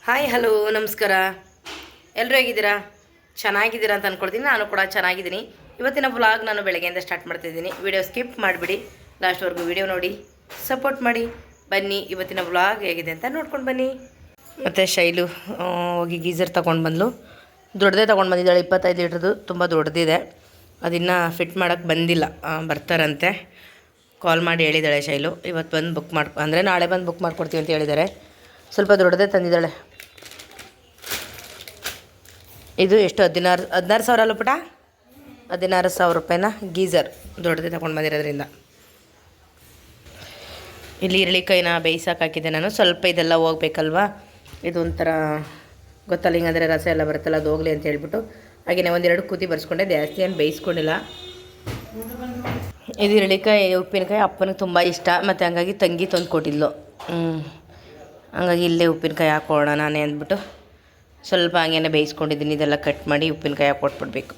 Hi hello ನಮಸ್ಕಾರ. ಎಲ್ಲರೂ ಹೇಗಿದ್ದೀರಾ? ಚೆನ್ನಾಗಿದ್ದೀರಾ ಅಂತ ಅಂದ್ಕೊಳ್ತೀನಿ. ನಾನು ಕೂಡ ಚೆನ್ನಾಗಿದ್ದೀನಿ. ಇವತ್ತಿನ ವ್ಲಾಗ್ ನಾನು ಬೆಳಗ್ಗೆಯಿಂದ ಸ್ಟಾರ್ಟ್ ಮಾಡ್ತಿದ್ದೀನಿ. ವಿಡಿಯೋ ಸ್ಕಿಪ್ ಮಾಡಿಬಿಡಿ, ಲಾಸ್ಟ್ವರೆಗೂ ವಿಡಿಯೋ ನೋಡಿ ಸಪೋರ್ಟ್ ಮಾಡಿ. ಬನ್ನಿ ಇವತ್ತಿನ ವ್ಲಾಗ್ ಹೇಗಿದೆ ಅಂತ ನೋಡ್ಕೊಂಡು ಬನ್ನಿ. ಮತ್ತು ಶೈಲು ಹೋಗಿ ಗೀಝರ್ ತೊಗೊಂಡು ಬಂದಳು. ದೊಡ್ಡದೇ ತೊಗೊಂಡು ಬಂದಿದ್ದಾಳೆ, 25 ಲೀಟ್ರದ್ದು, ತುಂಬ ದೊಡ್ಡದಿದೆ. ಅದನ್ನು ಫಿಟ್ ಮಾಡೋಕ್ಕೆ ಬಂದಿಲ್ಲ, ಬರ್ತಾರಂತೆ. ಕಾಲ್ ಮಾಡಿ ಹೇಳಿದ್ದಾಳೆ ಶೈಲು, ಇವತ್ತು ಬಂದು ಬುಕ್ ಅಂದರೆ ನಾಳೆ ಬಂದು ಬುಕ್ ಮಾಡ್ಕೊಡ್ತೀವಿ ಅಂತ ಹೇಳಿದ್ದಾರೆ. ಸ್ವಲ್ಪ ದೊಡ್ಡದೇ ತಂದಿದ್ದಾಳೆ. ಇದು ಎಷ್ಟು 16 ಸಾವಿರ ಅಲ್ಲ ಪುಟ? 16,000 ರೂಪಾಯಿನ ಗೀಝರ್ ದೊಡ್ಡದೇ ತಗೊಂಡು ಬಂದಿರೋದ್ರಿಂದ. ಇಲ್ಲಿ ಈರುಳ್ಳಿಕಾಯಿನ ಬೇಯಿಸೋಕೆ ಹಾಕಿದ್ದೆ ನಾನು. ಸ್ವಲ್ಪ ಇದೆಲ್ಲ ಹೋಗ್ಬೇಕಲ್ವಾ, ಇದು ಒಂಥರ ಗೊತ್ತಲ್ಲ, ಹಿಂಗಂದರೆ ರಸ ಎಲ್ಲ ಬರುತ್ತಲ್ಲ, ಅದು ಹೋಗಲಿ ಅಂತ ಹೇಳ್ಬಿಟ್ಟು ಹಾಗೆಯೇ ಒಂದೆರಡು ಕೂತಿ ಬರ್ಸ್ಕೊಂಡೆ, ಜಾಸ್ತಿ ಏನು ಬೇಯಿಸ್ಕೊಂಡಿಲ್ಲ. ಇದು ಈರುಳ್ಳಿಕಾಯಿ ಉಪ್ಪಿನಕಾಯಿ ಅಪ್ಪನಿಗೆ ತುಂಬ ಇಷ್ಟ, ಮತ್ತು ಹಂಗಾಗಿ ತಂಗಿ ತಂದು ಕೊಟ್ಟಿದ್ಲು. ಹಂಗಾಗಿ ಇಲ್ಲೇ ಉಪ್ಪಿನಕಾಯಿ ಹಾಕೋಣ ನಾನೇ ಅಂದ್ಬಿಟ್ಟು ಸ್ವಲ್ಪ ಹಂಗೇನೆ ಬೇಯಿಸ್ಕೊಂಡಿದ್ದೀನಿ. ಇದೆಲ್ಲ ಕಟ್ ಮಾಡಿ ಉಪ್ಪಿನಕಾಯಿ ಹಾಕ್ಕೊಟ್ಬಿಡ್ಬೇಕು.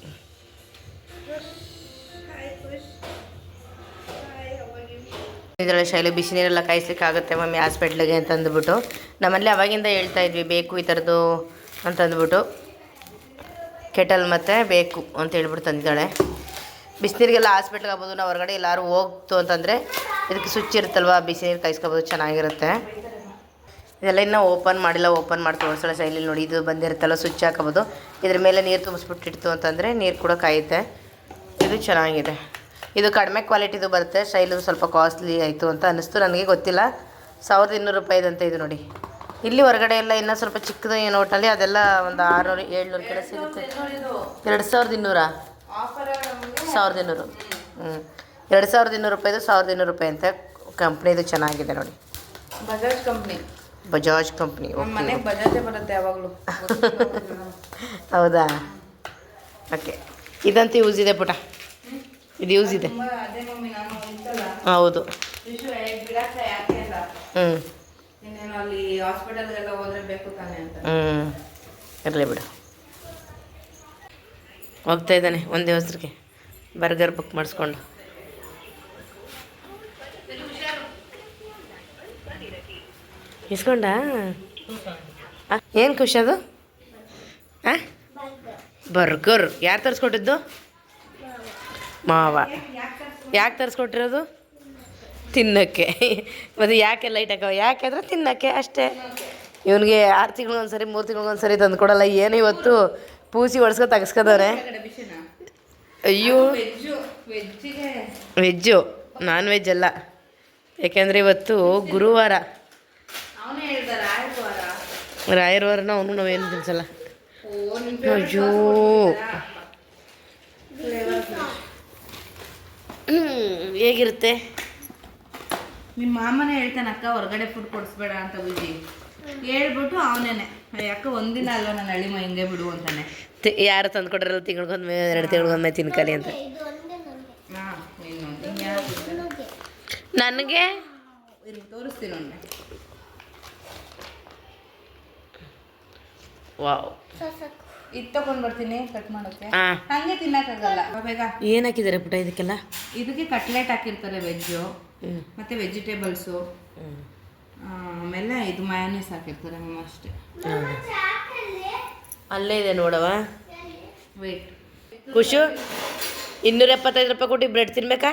ಇದರಲ್ಲಿ ಶೈಲು ಬಿಸಿ ನೀರೆಲ್ಲ ಕಾಯಿಸ್ಲಿಕ್ಕೆ ಆಗುತ್ತೆ ಮಮ್ಮಿ ಹಾಸ್ಪಿಟ್ಲಿಗೆ ಅಂತ ಅಂದ್ಬಿಟ್ಟು ನಮ್ಮಲ್ಲಿ ಅವಾಗಿಂದ ಹೇಳ್ತಾ ಇದ್ವಿ, ಬೇಕು ಈ ಥರದ್ದು ಅಂತಂದ್ಬಿಟ್ಟು. ಕೆಟಲ್ ಮತ್ತು ಬೇಕು ಅಂತ ಹೇಳ್ಬಿಟ್ಟು ತಂದಿದ್ದಾಳೆ. ಬಿಸಿನೀರಿಗೆಲ್ಲ ಹಾಸ್ಪಿಟ್ಲಿಗೆ ಆಗ್ಬೋದು, ನಾವು ಹೊರಗಡೆ ಎಲ್ಲರೂ ಹೋಗ್ತು ಅಂತಂದರೆ ಇದಕ್ಕೆ ಸ್ವಿಚ್ ಇರುತ್ತಲ್ವ, ಬಿಸಿ ನೀರು ಕಾಯಿಸ್ಕೋಬೋದು, ಚೆನ್ನಾಗಿರುತ್ತೆ. ಇದೆಲ್ಲ ಇನ್ನೂ ಓಪನ್ ಮಾಡಿಲ್ಲ, ಓಪನ್ ಮಾಡಿ ತೋರಿಸೋಣ ಶೈಲಿ. ನೋಡಿ, ಇದು ಬಂದಿರುತ್ತಲ್ಲ, ಸ್ವಿಚ್ ಹಾಕೋಬೋದು. ಇದ್ರ ಮೇಲೆ ನೀರು ತುಂಬಿಸ್ಬಿಟ್ಟಿಡ್ತು ಅಂತಂದರೆ ನೀರು ಕೂಡ ಕಾಯುತ್ತೆ. ಇದು ಚೆನ್ನಾಗಿದೆ. ಇದು ಕಡಿಮೆ ಕ್ವಾಲಿಟಿದು ಬರುತ್ತೆ. ಶೈಲು ಸ್ವಲ್ಪ ಕಾಸ್ಟ್ಲಿ ಆಯಿತು ಅಂತ ಅನ್ನಿಸ್ತು, ನನಗೆ ಗೊತ್ತಿಲ್ಲ. 1200 ರೂಪಾಯಿದಂತೆ ಇದು. ನೋಡಿ, ಇಲ್ಲಿ ಹೊರಗಡೆ ಎಲ್ಲ ಇನ್ನೂ ಸ್ವಲ್ಪ ಚಿಕ್ಕದು ನೋಟಲ್ಲಿ ಅದೆಲ್ಲ ಒಂದು 600-700 ಕೆಲ ಸಿಗುತ್ತೆ. 2200 1200 2200 ರೂಪಾಯಿದು 1200 ರೂಪಾಯಿ ಅಂತ. ಕಂಪ್ನಿದು ಚೆನ್ನಾಗಿದೆ ನೋಡಿ, ಬಜಾಜ್ ಕಂಪ್ನಿ. ಮನೆಗೆ ಬಜಾಜೇ ಬರುತ್ತೆ ಯಾವಾಗಲೂ. ಹೌದಾ? ಓಕೆ, ಇದಂತೂ ಯೂಸ್ ಇದೆ ಪುಟ, ಇದು ಯೂಸ್ ಇದೆ. ಹೌದು. ಇರಲಿ ಬಿಡು. ಹೋಗ್ತಾ ಇದ್ದಾನೆ ಒಂದು ದಿವಸಕ್ಕೆ ಬರ್ಗರ್ ಬುಕ್ ಮಾಡಿಸ್ಕೊಂಡು. ಇಸ್ಕೊಂಡ ಏನು ಖುಷಿ ಅದು? ಬರ್ಗರ್ ಯಾರು ತರಿಸ್ಕೊಟ್ಟಿದ್ದು? ಮಾವ. ಯಾಕೆ ತರಿಸ್ಕೊಟ್ಟಿರೋದು? ತಿನ್ನೋಕ್ಕೆ. ಮತ್ತು ಯಾಕೆ ಲೈಟ್ ಹಾಕೋ? ಯಾಕೆ ಅಂದರೆ ತಿನ್ನೋಕ್ಕೆ ಅಷ್ಟೇ. ಇವನಿಗೆ 6 ತಿಂಗಳಿಗೊಂದ್ಸರಿ 3 ತಿಂಗಳಿಗೊಂದ್ಸರಿ ತಂದು ಕೊಡಲ್ಲ. ಏನು ಇವತ್ತು ಪೂಸಿ ಒಡ್ಸ್ಕೊ ತೆಗೆಸ್ಕೊದವ್ರೆ. ಅಯ್ಯೋ, ವೆಜ್ಜು, ನಾನ್ ವೆಜ್ ಅಲ್ಲ. ಯಾಕೆಂದರೆ ಇವತ್ತು ಗುರುವಾರ, ರಾಯರವಾರನ ಅವನು ನಾವೇನು ತಿನ್ಸಲ್ಲ. ಅಯ್ಯೋ, ಹೇಗಿರುತ್ತೆ? ನಿಮ್ಮ ಮಾಮನೇ ಹೇಳ್ತಾನೆ, ಅಕ್ಕ ಹೊರಗಡೆ ಫುಡ್ ಕೊಡಿಸ್ಬೇಡ ಅಂತ ಬುಜ್ಜಿ ಹೇಳ್ಬಿಟ್ಟು ಅವನೇನೆ, ಯಾಕೆ ಒಂದಿನ ಅಲ್ವ ನನ್ನ ಹಳ್ಳಿಮ ಹಿಂಗೆ ಬಿಡು ಅಂತಾನೆ. ಯಾರು ತಂದು ಕೊಟ್ರಲ್ಲ, ತಿಂಗಳಿಗೊಮ್ಮೆ 2 ತಿಂಗಳಿಗೊಮ್ಮೆ ತಿನ್ಕಲಿ ಅಂತ. ನನಗೆ ತೋರಿಸ್ತೀನಿ ಒಮ್ಮೆ. ವಾವ್, ಇದು ತಗೊಂಡು ಬರ್ತೀನಿ ಕಟ್ ಮಾಡೋಕ್ಕೆ. ಹಂಗೆ ತಿನ್ನಕ್ಕಾಗಲ್ಲ. ಬೇಗ ಏನು ಹಾಕಿದ್ದಾರೆ ಪುಟ ಇದಕ್ಕೆಲ್ಲ? ಇದಕ್ಕೆ ಕಟ್ಲೆಟ್ ಹಾಕಿರ್ತಾರೆ, ವೆಜ್ಜು ಮತ್ತು ವೆಜಿಟೇಬಲ್ಸು, ಆಮೇಲೆ ಇದು ಮಯೋನೀಸ್ ಹಾಕಿರ್ತಾರೆ ಅಷ್ಟೇ. ಅಲ್ಲೇ ಇದೆ ನೋಡವ. ವೇಟ್ ಖುಷು, 275 ರೂಪಾಯಿ ಕೊಟ್ಟು ಬ್ರೆಡ್ ತಿನ್ಬೇಕಾ?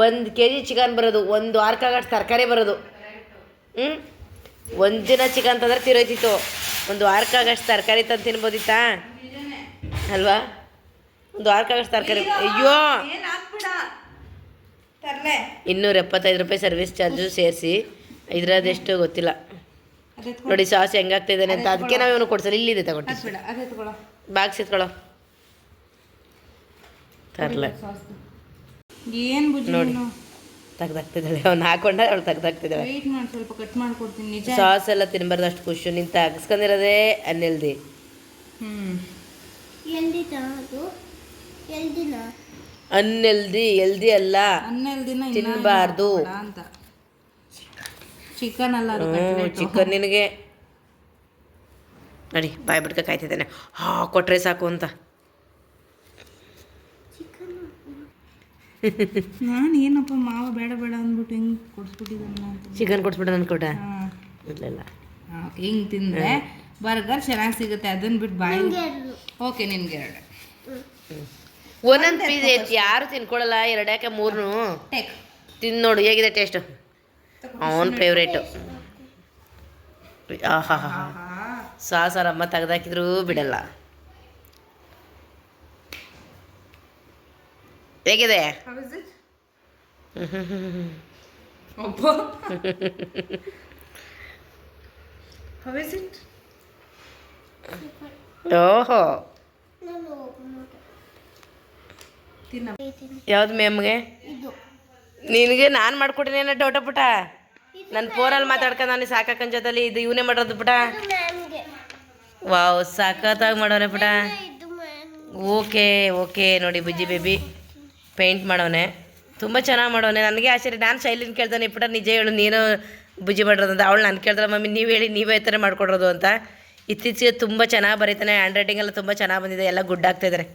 1 kg ಚಿಕನ್ ಬರೋದು, 1 ವಾರಕ್ಕಾಗಷ್ಟು ತರಕಾರಿ ಬರೋದು. ಒಂದು ದಿನ ಚಿಕನ್ ತಂದರೆ ತಿರೋಯ್ತಿತ್ತು, 1 ವಾರಕ್ಕಾಗಷ್ಟು ತರಕಾರಿ ತಂದು ತಿನ್ಬೋದಿತ್ತಾ ಅಲ್ವಾ? 1 ವಾರಕ್ಕಾಗಷ್ಟು ತರಕಾರಿ. ಅಯ್ಯೋ, 275 ರೂಪಾಯಿ ಸರ್ವಿಸ್ ಚಾರ್ಜು ಸೇರಿಸಿ. ಇದರದೆಷ್ಟು ಗೊತ್ತಿಲ್ಲ. ನೋಡಿ ಸಾಸ್ ಹೆಂಗಾಗ್ತಿದ್ದಾನೆ ಅಂತ. ಅದಕ್ಕೆ ನಾವು ಇವನು ಕೊಡ್ಸಲ್ಲ, ಇಲ್ಲಿದೆ ತಗೊಟ್ಟು. ಬಾಕ್ಸ್ ಎತ್ಕೊಳ್ಳೋ. ತರಲ ಏನು ಬುಜ್ಜಿ ನೋಡಿ, ತೆಗ್ದಾಗ್ತಿದ್ದಾಳೆ. ಅವ್ನು ಹಾಕೊಂಡ ಅವಳು ತೆಗ್ದಾಗ್ತಿದ್ದಾಳೆ. ಸ್ವಲ್ಪ ಕಟ್ ಮಾಡ್ಕೊಡ್ತೀನಿ. ಸಾಸ್ ಎಲ್ಲ ತಿನ್ಬಾರ್ದು ಅಷ್ಟು ಖುಷಿ. ನಿಂತ ಹಾಕಿಸ್ಕೊಂಡಿರೋದೇ ಅನ್ಎಲ್ದಿ. ಅನ್ಎಲ್ದಿ, ಎಲ್ದಿ ಅಲ್ಲ, ತಿನ್ನಬಾರ್ದು ಅಂತ. ಚಿಕನ್ ಅಲ್ಲ, ಚಿಕನ್ ನಿನಗೆ. ನೋಡಿ, ಬಾಯ್ ಬಿಡ್ಕ ಕಾಯ್ತಿದ್ದಾನೆ. ಕೊಟ್ರೆ ಸಾಕು ಅಂತ. ನಾನು ಏನಪ್ಪ ಮಾವ ಬೇಡ ಬೇಡ ಅಂದ್ಬಿಟ್ಟು ಹೆಂಗೆ ಕೊಡಿಸ್ಬಿಟ್ಟಿದ್ದಾನೆ ಅಂತ. ಚಿಕನ್ ಕೊಡಿಸ್ಬಿಟ್ಟು ಅಂದ್ಕೊಟ್ಟ. ಇರಲಿಲ್ಲ. ಓಕೆ, ಹಿಂಗೆ ತಿಂದರೆ ಬರ್ಗರ್ ಚೆನ್ನಾಗಿ ಸಿಗುತ್ತೆ. ಅದನ್ನ ಬಿಟ್ಟು ಬಾಯಿ. ಓಕೆ, ನಿನ್ಗೆ 2 ಒಂದೊಂದು ಪೀಸ್ ಐತಿ, ಯಾರು ತಿನ್ಕೊಳ್ಳಲ್ಲ. 2 ಯಾಕೆ 3 ಟೇಕ್. ತಿಂದು ನೋಡು ಹೇಗಿದೆ ಟೇಸ್ಟು. ಅವನ ಫೇವ್ರೇಟು. ಆಹಾ ಹಾ ಹಾ, ಸಾರು ಅಮ್ಮ ತೆಗ್ದಾಕಿದ್ರು ಬಿಡಲ್ಲ. ಹೇಗಿದೆ? ಓಹೋ, ಯಾವ್ದು ಮೇಮ್ಗೆ? ನಿನಗೆ ನಾನು ಮಾಡ್ಕೊಟ್ಟಿನೇನ ಡೌಟ ಪುಟ. ನನ್ನ ಫೋನಲ್ಲಿ ಮಾತಾಡ್ಕೊಂಡು ನಾನು ಸಾಕಕ್ಕನ ಜೊತೆಲಿ ಇದು ಇವನೇ ಮಾಡೋದು ಪುಟ. ವಾವ್, ಸಖತ್ತಾಗಿ ಮಾಡೋನೆ ಪುಟ. ಓಕೆ ಓಕೆ, ನೋಡಿ ಬುಜ್ಜಿ ಬೇಬಿ ಪೇಂಟ್ ಮಾಡೋನೆ, ತುಂಬ ಚೆನ್ನಾಗಿ ಮಾಡೋನೆ. ನನಗೆ ಆಶ್ಚರ್ಯ. ನಾನು ಶೈಲಿನ ಕೇಳ್ತಾನೆ, ಪುಟ ನಿಜ ಹೇಳು ನೀನು ಬುಜ್ಜಿ ಮಾಡಿರೋದು ಅಂತ. ಅವಳು ನಾನು ಕೇಳ್ತಾಳೆ, ಮಮ್ಮಿ ನೀವು ಹೇಳಿ ನೀವೇ ಥರ ಮಾಡ್ಕೊಡೋದು ಅಂತ. ಇತ್ತೀಚೆಗೆ ತುಂಬ ಚೆನ್ನಾಗಿ ಬರೀತಾನೆ, ಹ್ಯಾಂಡ್ ರೈಟಿಂಗ್ ಎಲ್ಲ ತುಂಬ ಚೆನ್ನಾಗಿ ಬಂದಿದೆ, ಎಲ್ಲ ಗುಡ್ ಆಗ್ತಾಯಿದ್ದಾರೆ.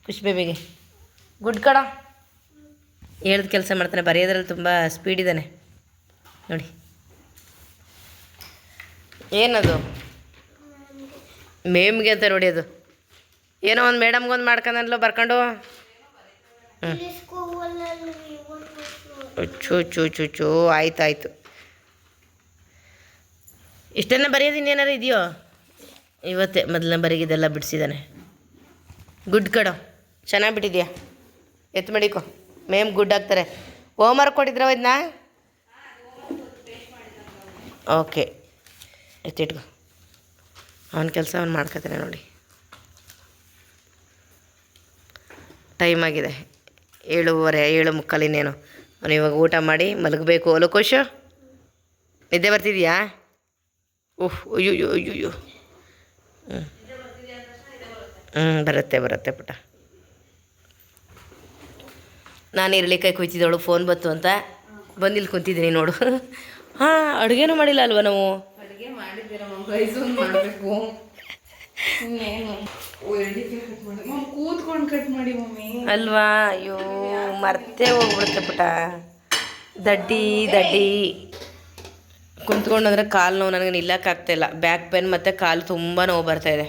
ಖುಷಿ ಬೇಬಿಗೆ ಗುಡ್ ಕಡ, ಹೇಳ್ದ ಕೆಲಸ ಮಾಡ್ತಾನೆ, ಬರೆಯೋದ್ರಲ್ಲಿ ತುಂಬ ಸ್ಪೀಡ್ ಇದ್ದಾನೆ ನೋಡಿ. ಏನದು? ಮೇಮ್ಗೆ ಅಂತ ನೋಡಿ, ಅದು ಏನೋ ಒಂದು ಮೇಡಮ್ಗೊಂದು ಮಾಡ್ಕೊಂಡಲ್ಲ ಬರ್ಕೊಂಡು. ಚೂ ಚೂ ಚೂ ಚೂ, ಆಯ್ತು. ಇಷ್ಟೆಲ್ಲ ಬರೆಯೋದು ಇನ್ನೇನಾರು ಇದೆಯೋ? ಇವತ್ತೇ ಮೊದಲನೇ ಬರೀಗಿದೆಲ್ಲ ಬಿಡಿಸಿದ್ದಾನೆ. ಗುಡ್ ಕಡೋ, ಚೆನ್ನಾಗಿ ಬಿಟ್ಟಿದ್ಯಾ. ಎತ್ತು ಮಡಿಕೋ, ಮೇಮ್ ಗುಡ್ ಆಗ್ತಾರೆ. ಹೋಮ್ವರ್ಕ್ ಕೊಟ್ಟಿದ್ರವ ಇದನ್ನ? ಓಕೆ, ಎತ್ತಿಟ್ಕೋ. ಅವನ ಕೆಲಸ ಅವ್ನು ಮಾಡ್ಕೊತಾನೆ ನೋಡಿ. ಟೈಮ್ ಆಗಿದೆ 7:15, 7:45 ಇನ್ನೇನು. ಅವನು ಇವಾಗ ಊಟ ಮಾಡಿ ಮಲಗಬೇಕು. ಲೋಕೋಶ್ ನಿದ್ದೆ ಬರ್ತಿದ್ಯಾ? ಓಹ್, ಅಯ್ಯೋ ಅಯ್ಯೋ. ಬರುತ್ತೆ ಪುಟ. ನಾನು ಇರಲಿಕ್ಕಾಯಿ ಕುಯ್ತಿದ್ದವಳು, ಫೋನ್ ಬಂತು ಅಂತ ಬಂದಿಲ್ಲಿ ಕುಂತಿದ್ದೀನಿ ನೋಡು. ಹಾಂ, ಅಡುಗೆನೂ ಮಾಡಿಲ್ಲ ಅಲ್ವಾ ನಾವು? ಅಡುಗೆ ಮಾಡಿದ್ದೀರ ಮಾಡಬೇಕು. ಕೂತ್ಕೊಂಡು ಕಟ್ ಮಾಡಿ ಮಮ್ಮಿ ಅಲ್ವಾ? ಅಯ್ಯೋ, ಮರ್ತೇ ಹೋಗ್ಬಿಡುತ್ತೆ ಪುಟ. ದಡ್ಡಿ ಕುಂತ್ಕೊಂಡು ಅಂದರೆ ಕಾಲು ನೋವು, ನನಗೆ ನಿಲ್ಲಕ್ಕಾಗ್ತಾಯಿಲ್ಲ. ಬ್ಯಾಕ್ ಪೇನ್ ಮತ್ತು ಕಾಲು ತುಂಬ ನೋವು ಬರ್ತಾಯಿದೆ.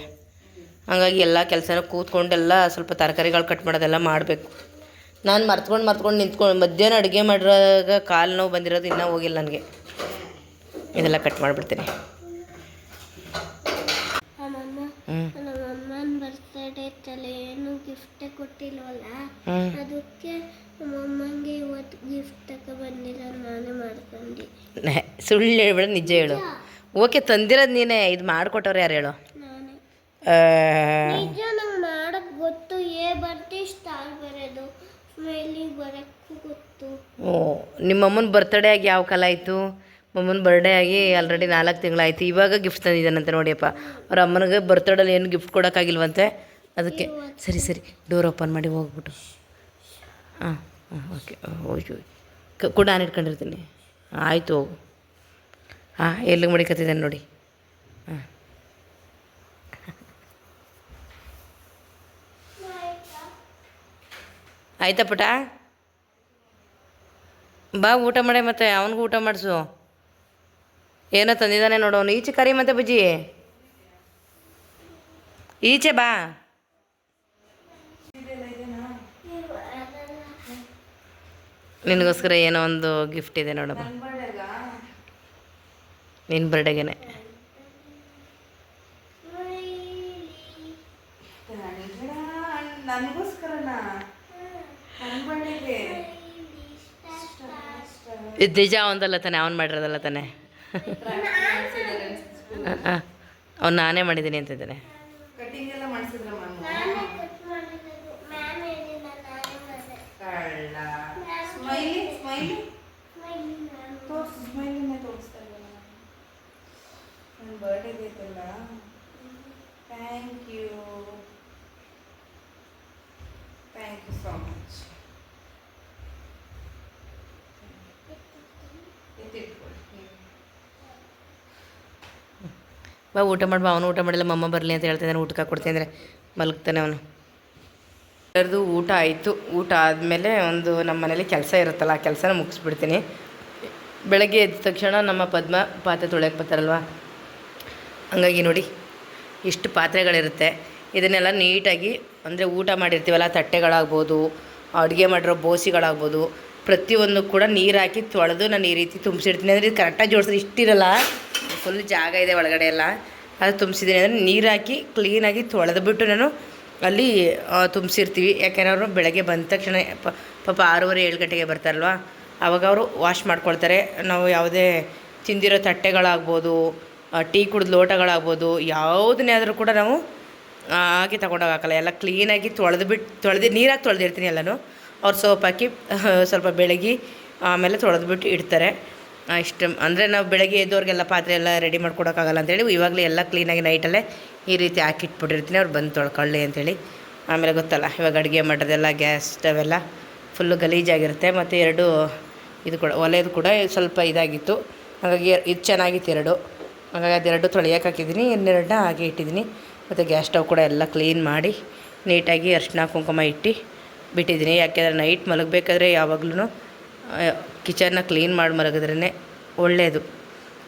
ಹಾಗಾಗಿ ಎಲ್ಲ ಕೆಲಸನೂ ಕೂತ್ಕೊಂಡೆಲ್ಲ ಸ್ವಲ್ಪ ತರಕಾರಿಗಳು ಕಟ್ ಮಾಡೋದೆಲ್ಲ ಮಾಡಬೇಕು. ನಾನು ಮರ್ತ್ಕೊಂಡು ನಿಂತ್ಕೊಂಡು ಮಧ್ಯಾಹ್ನ ಅಡುಗೆ ಮಾಡಿರೋವಾಗ ಕಾಲು ನೋವು ಬಂದಿರೋದು ಇನ್ನೂ ಹೋಗಿಲ್ಲ ನನಗೆ. ಇದೆಲ್ಲ ಕಟ್ ಮಾಡಿಬಿಡ್ತೀನಿ. ನಮ್ಮಮ್ಮನ ಬರ್ತ್ಡೇ ತಲೆ ಏನು ಗಿಫ್ಟ್ ಕೊಟ್ಟಿಲ್ವಲ್ಲ, ಅದಕ್ಕೆ ನಮ್ಮಮ್ಮಂಗೆ ಇವತ್ತು ಗಿಫ್ಟ್ ತಕ ಬಂದಿಲ್ಲ, ನಾನೇ ಮಾಡ್ಕೊಂಡೆ. ಸುಳ್ಳು ಹೇಳ್ಬೇಡ, ನಿಜ ಹೇಳು. ಓಕೆ, ತಂದಿರೋದು ನೀನೇ. ಇದು ಮಾಡಿಕೊಟ್ಟವ್ರು ಯಾರು ಹೇಳು? ನಾನೇ. ನಿಜ, ನಂಗೆ ಮಾಡಕ್ ಗೊತ್ತು. ಬರ್ತಿ ಸ್ಟಾರ್ ಬರೋದು, ಸ್ಮೈಲಿಂಗ್ ಬರೋಕ್ಕೂ ಗೊತ್ತು. ಓ, ನಿಮ್ಮಮ್ಮನ ಬರ್ತ್ಡೇ ಆಗಿ ಯಾವ ಕಾಲ ಆಯಿತು? ಮಮ್ಮನ ಬರ್ಡೇ ಆಗಿ ಆಲ್ರೆಡಿ 4 ತಿಂಗಳಾಯಿತು. ಇವಾಗ ಗಿಫ್ಟ್ ತಂದಿದ್ದಾನಂತೆ ನೋಡಿಯಪ್ಪ. ಅವ್ರ ಅಮ್ಮನಿಗೆ ಬರ್ತಡೇಲಿ ಏನು ಗಿಫ್ಟ್ ಕೊಡೋಕ್ಕಾಗಿಲ್ವಂತೆ, ಅದಕ್ಕೆ. ಸರಿ, ಡೋರ್ ಓಪನ್ ಮಾಡಿ ಹೋಗ್ಬಿಟ್ಟು. ಹಾಂ ಓಕೆ. ಓಯ್ಯೋ, ಕೂಡ ನಾನು ಇಟ್ಕೊಂಡಿರ್ತೀನಿ. ಆಯಿತು, ಹೋಗು. ಹಾಂ, ಎಲ್ಲಿಗೆ ಮಡಿಕತ್ತಿದ್ದಾನೆ ನೋಡಿ. ಹಾಂ, ಆಯ್ತಾ ಪುಟ? ಬಾ ಊಟ ಮಾಡಿ, ಮತ್ತೆ ಅವನಿಗೂ ಊಟ ಮಾಡಿಸು. ಏನೋ ತಂದಿದ್ದಾನೆ ನೋಡು ಅವನು. ಈಚೆ ಕರಿ ಮತ್ತೆ ಬುಜ್ಜಿ, ಈಚೆ ಬಾ. ನಿನಗೋಸ್ಕರ ಏನೋ ಒಂದು ಗಿಫ್ಟ್ ಇದೆ ನೋಡಮ್ಮ. ನಿನ್ನ ಬರ್ಡೇಗೆನೆ. ಇದು ನಿಜ ಅವಂದಲ್ಲ ತಾನೆ? ಅವ್ನು ಮಾಡಿರೋದಲ್ಲ ತಾನೆ? ಅವ್ನು ನಾನೇ ಮಾಡಿದ್ದೀನಿ ಅಂತಿದ್ದಾನೆ. Thank you so much. ಬಾ ಊಟ ಮಾಡ್ಬಾ. ಅವನು ಊಟ ಮಾಡಿಲ್ಲ, ಮಮ್ಮ ಬರಲಿ ಅಂತ ಹೇಳ್ತಿದ್ದಾನೆ. ಊಟಕ್ಕೆ ಕೊಡ್ತೀನಿ ಅಂದರೆ ಮಲಗ್ತಾನೆ ಅವನು. ಎಲ್ಲರದು ಊಟ ಆಯಿತು. ಊಟ ಆದಮೇಲೆ ಒಂದು ನಮ್ಮ ಮನೇಲಿ ಕೆಲಸ ಇರುತ್ತಲ್ಲ, ಆ ಕೆಲಸನ ಮುಗಿಸ್ಬಿಡ್ತೀನಿ. ಬೆಳಗ್ಗೆ ಎದ್ದ ತಕ್ಷಣ ನಮ್ಮ ಪದ್ಮ ಪಾತ್ರೆ ತೊಳೆಯಕ್ಕೆ ಬರ್ತಾರಲ್ವ, ಹಂಗಾಗಿ ನೋಡಿ ಇಷ್ಟು ಪಾತ್ರೆಗಳಿರುತ್ತೆ. ಇದನ್ನೆಲ್ಲ ನೀಟಾಗಿ ಅಂದರೆ ಊಟ ಮಾಡಿರ್ತೀವಲ್ಲ, ತಟ್ಟೆಗಳಾಗ್ಬೋದು, ಅಡುಗೆ ಮಾಡಿರೋ ಬೋಸಿಗಳಾಗ್ಬೋದು, ಪ್ರತಿಯೊಂದು ಕೂಡ ನೀರು ಹಾಕಿ ತೊಳೆದು ನಾನು ಈ ರೀತಿ ತುಂಬಿಸಿರ್ತೀನಿ. ಅಂದರೆ ಇದು ಕರೆಕ್ಟಾಗಿ ಜೋಡಿಸಿದ್ರೆ ಇಷ್ಟಿರಲ್ಲ, ಫುಲ್ ಜಾಗ ಇದೆ ಒಳಗಡೆ ಎಲ್ಲ, ಅದು ತುಂಬಿಸಿದ್ದೀನಿ. ಅಂದರೆ ನೀರು ಹಾಕಿ ಕ್ಲೀನಾಗಿ ತೊಳೆದ್ಬಿಟ್ಟು ನಾನು ಅಲ್ಲಿ ತುಂಬಿಸಿರ್ತೀವಿ. ಯಾಕೆಂದ್ರೆ ಅವರು ಬೆಳಗ್ಗೆ ಬಂದ ತಕ್ಷಣ ಪಾಪ 6:30-7 ಗಂಟೆಗೆ ಬರ್ತಾರಲ್ವ, ಆವಾಗ ಅವರು ವಾಶ್ ಮಾಡ್ಕೊಳ್ತಾರೆ. ನಾವು ಯಾವುದೇ ತಿಂದಿರೋ ತಟ್ಟೆಗಳಾಗ್ಬೋದು, ಟೀ ಕುಡಿದ ಲೋಟಗಳಾಗ್ಬೋದು, ಯಾವುದನ್ನೇ ಆದರೂ ಕೂಡ ನಾವು ಹಾಕಿ ತಗೊಂಡೋಗಕ್ಕಲ್ಲ. ಎಲ್ಲ ಕ್ಲೀನಾಗಿ ತೊಳೆದು ನೀರಾಗಿ ತೊಳೆದಿರ್ತೀನಿ ಎಲ್ಲನೂ. ಅವ್ರು ಸೋಪ್ ಹಾಕಿ ಸ್ವಲ್ಪ ಬೆಳಗ್ಗೆ ಆಮೇಲೆ ತೊಳೆದ್ಬಿಟ್ಟು ಇಡ್ತಾರೆ. ಇಷ್ಟು ಅಂದರೆ ನಾವು ಬೆಳಗ್ಗೆ ಎದ್ದವ್ರಿಗೆಲ್ಲ ಪಾತ್ರೆ ಎಲ್ಲ ರೆಡಿ ಮಾಡ್ಕೊಡೋಕ್ಕಾಗಲ್ಲ ಅಂತೇಳಿ ಇವಾಗಲೇ ಎಲ್ಲ ಕ್ಲೀನಾಗಿ ನೈಟಲ್ಲೇ ಈ ರೀತಿ ಹಾಕಿಟ್ಬಿಟ್ಟಿರ್ತೀನಿ, ಅವ್ರು ಬಂದು ತೊಳ್ಕೊಳ್ಳಿ ಅಂತೇಳಿ. ಆಮೇಲೆ ಗೊತ್ತಲ್ಲ, ಇವಾಗ ಅಡುಗೆ ಮಾಡೋದೆಲ್ಲ ಗ್ಯಾಸ್ ಸ್ಟವ್ ಎಲ್ಲ ಫುಲ್ಲು ಗಲೀಜಾಗಿರುತ್ತೆ. ಮತ್ತು 2 ಇದು ಕೂಡ ಒಲೆದು ಕೂಡ ಸ್ವಲ್ಪ ಇದಾಗಿತ್ತು, ಹಾಗಾಗಿ ಇದು ಚೆನ್ನಾಗಿತ್ತು 2. ಹಾಗಾಗಿ ಅದು 2 ತೊಳೆಯೋಕೆ ಹಾಕಿದ್ದೀನಿ, ಇನ್ನೆರಡನ್ನ ಹಾಗೆ ಇಟ್ಟಿದ್ದೀನಿ. ಮತ್ತು ಗ್ಯಾಸ್ ಸ್ಟವ್ ಕೂಡ ಎಲ್ಲ ಕ್ಲೀನ್ ಮಾಡಿ ನೀಟಾಗಿ ಅರಿಶಿನ ಕುಂಕುಮ ಇಟ್ಟು ಬಿಟ್ಟಿದ್ದೀನಿ. ಯಾಕೆಂದರೆ ನೈಟ್ ಮಲಗಬೇಕಾದ್ರೆ ಯಾವಾಗಲೂ ಕಿಚನ್ನ ಕ್ಲೀನ್ ಮಾಡಿ ಮಲಗಿದ್ರೇ ಒಳ್ಳೆಯದು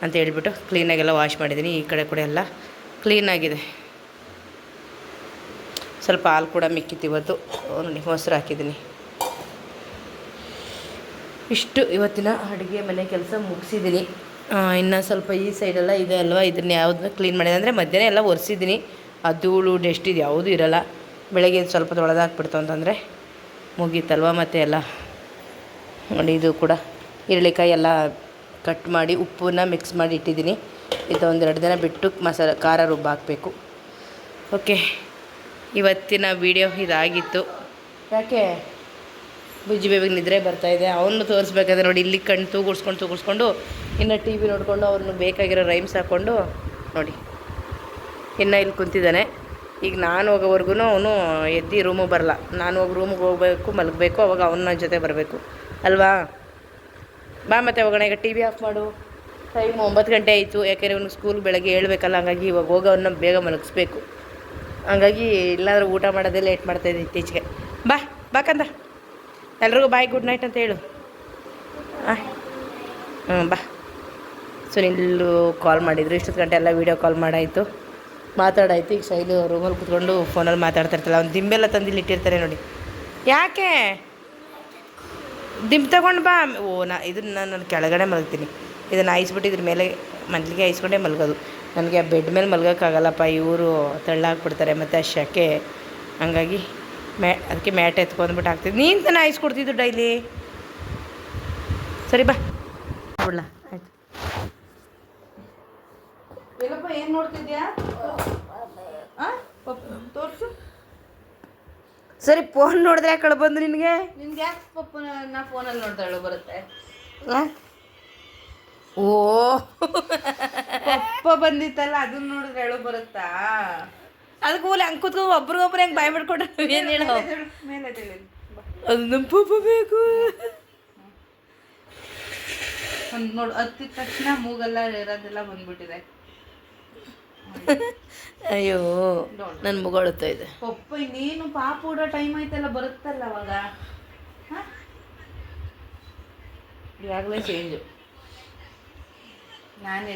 ಅಂತ ಹೇಳ್ಬಿಟ್ಟು ಕ್ಲೀನಾಗೆಲ್ಲ ವಾಶ್ ಮಾಡಿದ್ದೀನಿ. ಈ ಕಡೆ ಕೂಡ ಎಲ್ಲ ಕ್ಲೀನಾಗಿದೆ. ಸ್ವಲ್ಪ ಹಾಲು ಕೂಡ ಮಿಕ್ಕಿತ್ತು ಇವತ್ತು, ನೋಡಿ ಮೊಸರು ಹಾಕಿದ್ದೀನಿ. ಇಷ್ಟು ಇವತ್ತಿನ ಅಡುಗೆ ಮನೆ ಕೆಲಸ ಮುಗಿಸಿದ್ದೀನಿ. ಇನ್ನು ಸ್ವಲ್ಪ ಈ ಸೈಡೆಲ್ಲ ಇದೆ ಅಲ್ವ, ಇದನ್ನು ಯಾವುದನ್ನ ಕ್ಲೀನ್ ಮಾಡಿದೆ ಅಂದರೆ ಮಧ್ಯಾಹ್ನ ಎಲ್ಲ ಒರೆಸಿದ್ದೀನಿ. ಆ ಧೂಳು ಡಸ್ಟ್ ಇದು ಯಾವುದೂ ಇರೋಲ್ಲ. ಬೆಳಗ್ಗೆ ಸ್ವಲ್ಪ ತೊಳೆದಾಕ್ಬಿಡ್ತು ಅಂತಂದರೆ ಮುಗೀತಲ್ವ. ಮತ್ತು ಎಲ್ಲ ನೋಡಿ, ಇದು ಕೂಡ ಈರುಳ್ಳಿಕಾಯಿ ಎಲ್ಲ ಕಟ್ ಮಾಡಿ ಉಪ್ಪನ್ನ ಮಿಕ್ಸ್ ಮಾಡಿ ಇಟ್ಟಿದ್ದೀನಿ. ಇದು 1-2 ದಿನ ಬಿಟ್ಟು ಖಾರ ರುಬ್ಬಾಕಬೇಕು. ಓಕೆ, ಇವತ್ತಿನ ವಿಡಿಯೋ ಇದಾಗಿತ್ತು. ಯಾಕೆ ಬುಜ್ಜಿ ಬೇಬಿಗೆ ನಿದ್ರೆ ಬರ್ತಾಯಿದೆ, ಅವನು ತೋರಿಸ್ಬೇಕಾದ್ರೆ ನೋಡಿ ಇಲ್ಲಿ ಕಣ್ಣು ತೂಗುಡ್ಸ್ಕೊಂಡು ಇನ್ನು ಟಿ ವಿ ನೋಡಿಕೊಂಡು ಅವ್ರನ್ನ ಬೇಕಾಗಿರೋ ರೈಮ್ಸ್ ಹಾಕ್ಕೊಂಡು ನೋಡಿ ಇನ್ನು ಇಲ್ಲಿ ಕುಂತಿದ್ದಾನೆ. ಈಗ ನಾನು ಹೋಗೋವರೆಗೂ ಅವನು ಎದ್ದು ರೂಮಿಗೆ ಬರಲ್ಲ. ನಾನು ಹೋಗಿ ರೂಮಿಗೆ ಹೋಗಬೇಕು, ಮಲಗಬೇಕು, ಅವಾಗ ಅವನ ಜೊತೆ ಬರಬೇಕು ಅಲ್ವಾ. ಬಾ ಮತ್ತೆ ಹೋಗೋಣ. ಈಗ ಟಿ ವಿ ಆಫ್ ಮಾಡು. ಟೈಮ್ 9 ಗಂಟೆ ಆಯಿತು. ಯಾಕೆಂದರೆ ಇವನು ಸ್ಕೂಲ್ ಬೆಳಗ್ಗೆ ಹೇಳ್ಬೇಕಲ್ಲ, ಹಂಗಾಗಿ ಇವಾಗ ಹೋಗೋವನ್ನ ಬೇಗ ಮಲಗಿಸ್ಬೇಕು. ಹಂಗಾಗಿ ಇಲ್ಲಾಂದ್ರೆ ಊಟ ಮಾಡೋದೇ ಲೇಟ್ ಮಾಡ್ತಾಯಿದ್ದೆ ಇತ್ತೀಚೆಗೆ. ಬಾ ಕಂದ, ಎಲ್ರಿಗೂ ಬಾಯ್, ಗುಡ್ ನೈಟ್ ಅಂತ ಹೇಳು. ಬಾ. ಸುನಿಲ್ಲು ಕಾಲ್ ಮಾಡಿದರು, ಇಷ್ಟೊತ್ತು ಗಂಟೆ ಎಲ್ಲ ವೀಡಿಯೋ ಕಾಲ್ ಮಾಡಾಯಿತು, ಮಾತಾಡಾಯಿತು. ಈಗ ಶೈಲು ರೂಮಲ್ಲಿ ಕೂತ್ಕೊಂಡು ಫೋನಲ್ಲಿ ಮಾತಾಡ್ತಾಯಿರ್ತಾಳೆ. ಅವ್ನು ದಿಂಬೆಲ್ಲ ತಂದಿಲ್ಲಿ ಇಟ್ಟಿರ್ತಾರೆ ನೋಡಿ. ಯಾಕೆ ದಿಂಬು ತಗೊಂಡು ಬಾ. ಇದನ್ನು ನಾನು ಕೆಳಗಡೆ ಮಲಗ್ತೀನಿ, ಇದನ್ನು ಹಾಯಿಸ್ಬಿಟ್ಟು ಇದ್ರ ಮೇಲೆ ಮಂತ್ಲಿಗೆ ಹಾಯಿಸ್ಕೊಂಡೇ ಮಲಗೋದು. ನನಗೆ ಬೆಡ್ ಮೇಲೆ ಮಲಗೋಕ್ಕಾಗಲ್ಲಪ್ಪ, ಇವರು ತಳ್ಳಾಕ್ಬಿಡ್ತಾರೆ ಮತ್ತು ಆ ಶೆಕೆ. ಹಂಗಾಗಿ ಅದಕ್ಕೆ ಮ್ಯಾಟ್ ಎತ್ಕೊಂಡ್ಬಿಟ್ಟು ಹಾಕ್ತಿದ್ದು. ನೀನು ತಾನೇ ಹಾಯಿಸ್ಕೊಡ್ತಿದ್ದು ಡೈಲಿ. ಸರಿ ಬಾ ಬಿಡ್ಲಾ, ಆಯ್ತು. ಎಲ್ಲಪ್ಪ ಏನು ನೋಡ್ತಿದ್ಯಾ? ತೋರಿಸು. ಸರಿ, ಫೋನ್ ನೋಡಿದ್ರೆ ಯಾಕೆ ಬಂದು ನಿನಗೆ ಯಾಕೆ ಪಪ್ಪನ ಫೋನಲ್ಲಿ ನೋಡ್ತಾಳು ಬರುತ್ತೆ? ಓ, ಪಪ್ಪ ಬಂದಿತ್ತಲ್ಲ, ಅದನ್ನ ನೋಡಿದ್ರೆ ಹೇಳು ಬರುತ್ತಾ? ಅದಕ್ಕೆ ಹೋಗ್ಲಿ ಹಂಗೆ ಕೂತ್ಕೊಂಡು ಒಬ್ರಿಗೊಬ್ರು ಹೆಂಗೆ ಬಾಯ್ ಬಿಡ್ಕೊಟ್ರೆ ಏನು ಹೇಳೋ ಮೇಲೆ ತಿಳಿ. ಅದು ನಮ್ಮ ಪಪ್ಪ ಬೇಕು. ಒಂದು ನೋಡು, ಹತ್ತಿದ ತಕ್ಷಣ ಮೂಗೆಲ್ಲ ಇರೋದೆಲ್ಲ ಬಂದ್ಬಿಟ್ಟಿದೆ. ಅಯ್ಯೋ, ನನ್ನ ಮುಗೊಳುತ್ತಾ ಇದೆ. ಪಪ್ಪ ಇನ್ನೇನು ಪಾಪ ಉಡೋ ಟೈಮ್ ಆಯ್ತಲ್ಲ, ಬರುತ್ತಲ್ಲ ಅವಾಗ. ಈಗಾಗಲೇ ಚೇಂಜು. ನಾನು